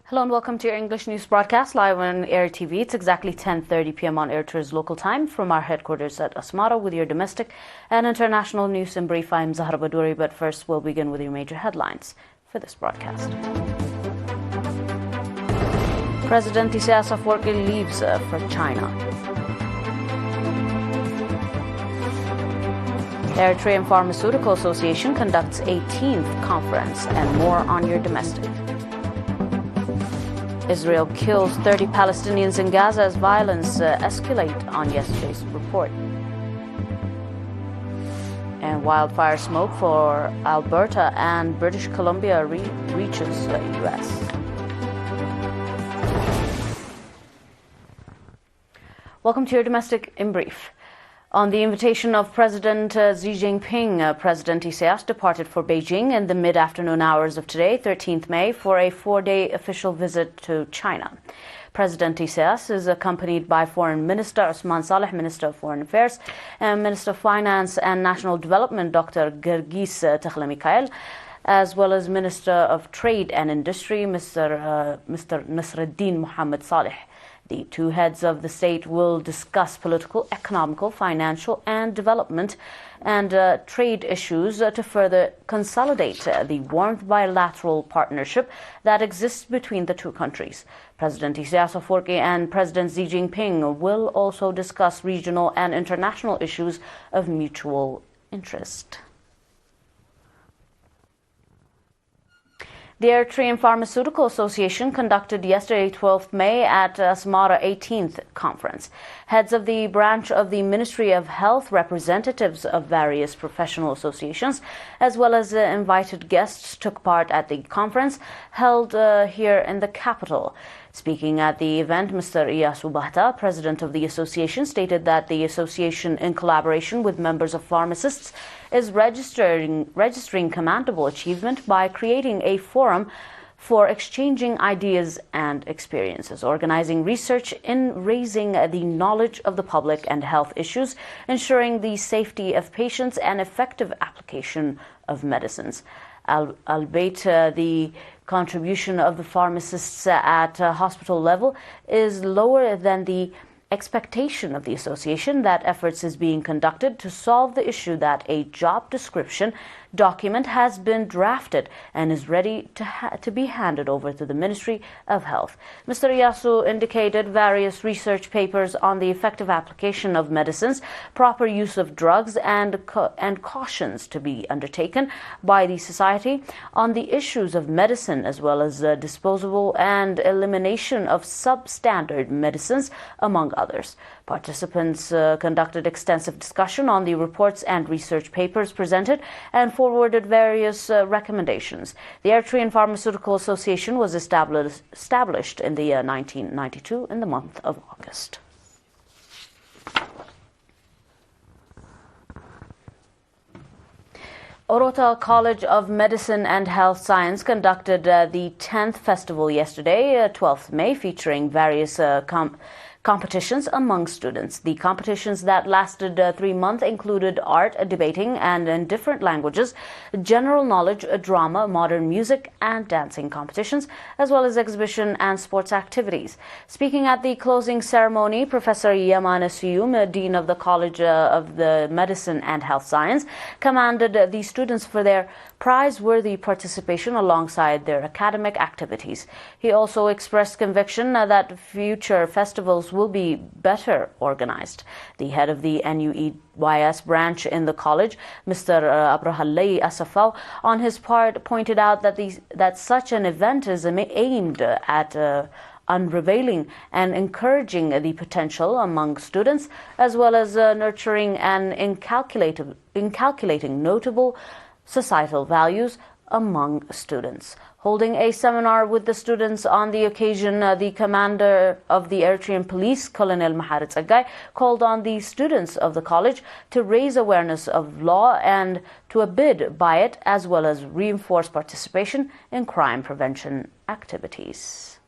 Hello and welcome to your English news broadcast live on ERi-TV. It's exactly 10:30 p.m. on Eritrea's local time from our headquarters at Asmara with your domestic and international news in brief. I'm Zahra Badouri, but first we'll begin with your major headlines for this broadcast. President Isaias Afwerki leaves for China. Eritrean Pharmaceutical Association conducts 18th conference, and more on your domestic. Israel kills 30 Palestinians in Gaza as violence escalate on yesterday's report. And wildfire smoke for Alberta and British Columbia reaches the U.S. Welcome to your domestic in brief. On the invitation of President Xi Jinping, President Isaias departed for Beijing in the mid-afternoon hours of today, 13th May, for a four-day official visit to China. President Isaias is accompanied by Foreign Minister Osman Saleh, Minister of Foreign Affairs, and Minister of Finance and National Development, Dr. Gergis Teklemikael, as well as Minister of Trade and Industry, Mr. Nasruddin Mohammed Saleh. The two heads of the state will discuss political, economical, financial and development and trade issues to further consolidate the warm bilateral partnership that exists between the two countries. President Isaias Afwerki and President Xi Jinping will also discuss regional and international issues of mutual interest. The Eritrean Pharmaceutical Association conducted yesterday, 12th May, at Asmara 18th conference. Heads of the branch of the Ministry of Health, representatives of various professional associations, as well as invited guests took part at the conference held here in the capital. Speaking at the event, Mr. Iyasu Bahta, president of the association, stated that the association, in collaboration with members of pharmacists, is registering commendable achievement by creating a forum for exchanging ideas and experiences, organizing research in raising the knowledge of the public and health issues, ensuring the safety of patients and effective application of medicines. Albeit the contribution of the pharmacists at hospital level is lower than the expectation of the association, that efforts is being conducted to solve the issue that a job description document has been drafted and is ready to be handed over to the Ministry of Health. Mr. Iyasu indicated various research papers on the effective application of medicines, proper use of drugs, and cautions to be undertaken by the society on the issues of medicine, as well as disposable and elimination of substandard medicines, among others. Participants conducted extensive discussion on the reports and research papers presented and forwarded various recommendations. The Eritrean Pharmaceutical Association was established in the year 1992 in the month of August. Orota College of Medicine and Health Science conducted the 10th festival yesterday, 12th May, featuring various competitions among students. The competitions that lasted 3 months included art, debating, and in different languages, general knowledge, drama, modern music, and dancing competitions, as well as exhibition and sports activities. Speaking at the closing ceremony, Professor Yaman Asiyum, Dean of the College of the Medicine and Health Science, commended the students for their prize-worthy participation alongside their academic activities. He also expressed conviction that future festivals will be better organized. The head of the NUEYS branch in the college, Mr. Abrahallei Asafau, on his part pointed out that such an event is aimed at unveiling and encouraging the potential among students, as well as nurturing and inculcating notable societal values among students. Holding a seminar with the students on the occasion, the commander of the Eritrean Police, Colonel Mahar Tsaggai, called on the students of the college to raise awareness of law and to abide by it, as well as reinforce participation in crime prevention activities.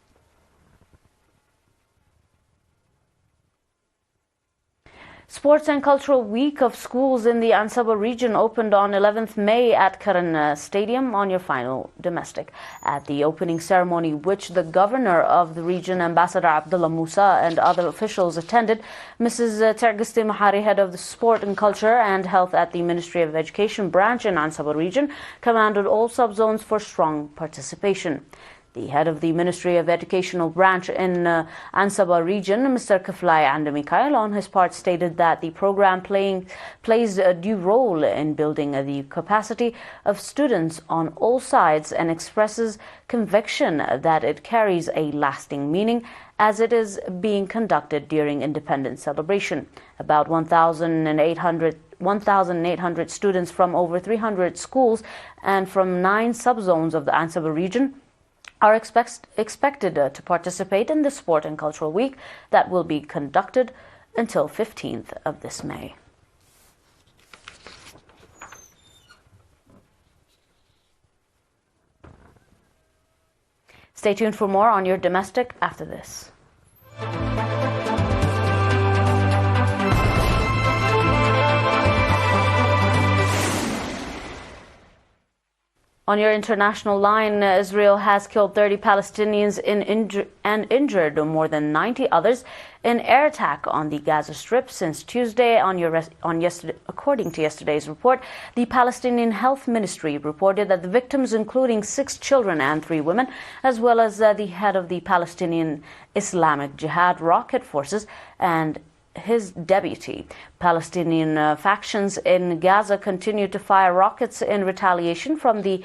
Sports and Cultural Week of Schools in the Ansaba region opened on 11th May at Karan Stadium on your final domestic. At the opening ceremony, which the governor of the region, Ambassador Abdullah Musa, and other officials attended, Mrs. Tergisti Mahari, head of the Sport and Culture and Health at the Ministry of Education branch in Ansaba region, commanded all subzones for strong participation. The head of the Ministry of Educational branch in Ansaba region, Mr. Kaflai Andamikail, on his part stated that the program plays a due role in building the capacity of students on all sides and expresses conviction that it carries a lasting meaning as it is being conducted during independence celebration. About 1,800 students from over 300 schools and from 9 subzones of the Ansaba region are expected to participate in the Sport and Cultural Week that will be conducted until 15th of this May. Stay tuned for more on your domestic after this. On your international line, Israel has killed 30 Palestinians and injured more than 90 others in air attack on the Gaza Strip since Tuesday. According to yesterday's report, the Palestinian Health Ministry reported that the victims, including 6 children and 3 women, as well as the head of the Palestinian Islamic Jihad Rocket Forces and his deputy. Palestinian factions in Gaza continue to fire rockets in retaliation from the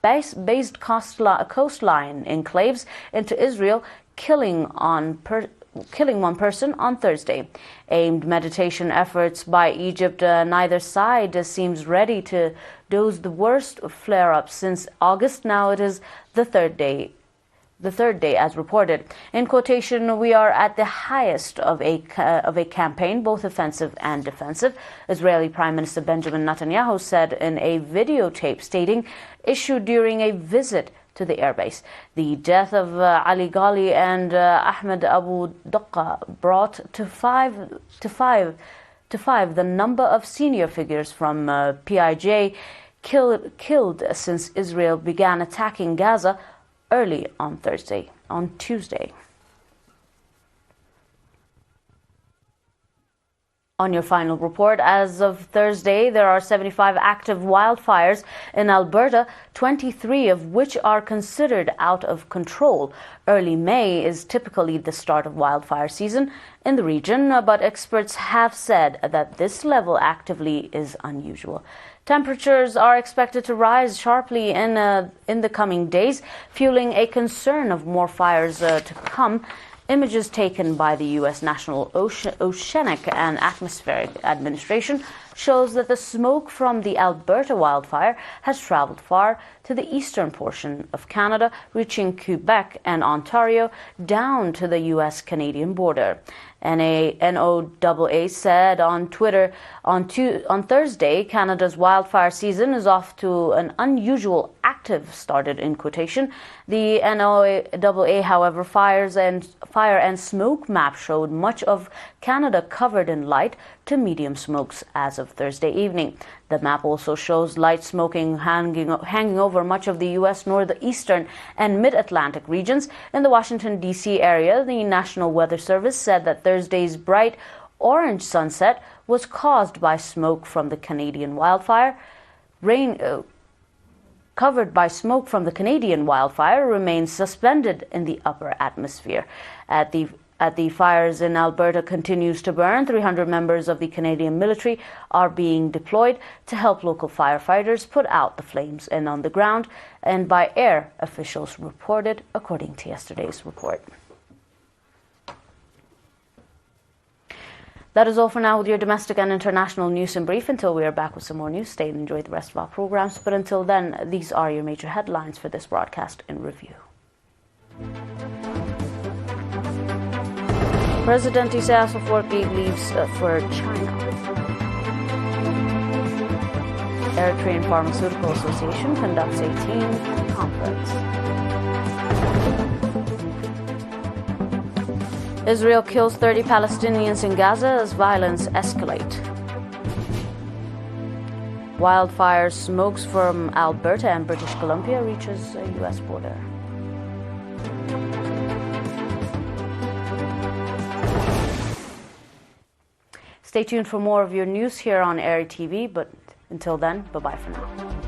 based coastline enclaves into Israel, killing one person on Thursday. Aimed meditation efforts by Egypt, neither side seems ready to douse the worst flare-ups since August. Now it is the third day as reported. In quotation, "We are at the highest of a campaign, both offensive and defensive," Israeli Prime Minister Benjamin Netanyahu said in a videotape stating, issued during a visit to the airbase. The death of Ali Ghali and Ahmed Abu Daqqa brought to five the number of senior figures from PIJ killed since Israel began attacking Gaza early on Tuesday. On your final report, as of Thursday, there are 75 active wildfires in Alberta, 23 of which are considered out of control. Early May is typically the start of wildfire season in the region, but experts have said that this level actively is unusual. Temperatures are expected to rise sharply in the coming days, fueling a concern of more fires to come. Images taken by the U.S. National Oceanic and Atmospheric Administration shows that the smoke from the Alberta wildfire has traveled far to the eastern portion of Canada, reaching Quebec and Ontario down to the U.S.-Canadian border. NOAA said on Twitter on Thursday, Canada's wildfire season is off to an unusual active started in quotation. The NOAA, however, fire and smoke map showed much of Canada covered in light to medium smokes as of Thursday evening. The map also shows light smoking hanging over much of the U.S. northeastern and mid-Atlantic regions. In the Washington, D.C. area, the National Weather Service said that Thursday's bright orange sunset was caused by smoke from the Canadian wildfire. Covered by smoke from the Canadian wildfire remains suspended in the upper atmosphere. At the fires in Alberta continues to burn, 300 members of the Canadian military are being deployed to help local firefighters put out the flames and on the ground and by air, officials reported, according to yesterday's report. That is all for now with your domestic and international news in brief. Until we are back with some more news, stay and enjoy the rest of our programs. But until then, these are your major headlines for this broadcast in review. President Isaias Afwerki leaves for China. Eritrean Pharmaceutical Association conducts a team conference. Israel kills 30 Palestinians in Gaza as violence escalates. Wildfire smokes from Alberta and British Columbia reaches a U.S. border. Stay tuned for more of your news here on ERi-TV, but until then, bye-bye for now.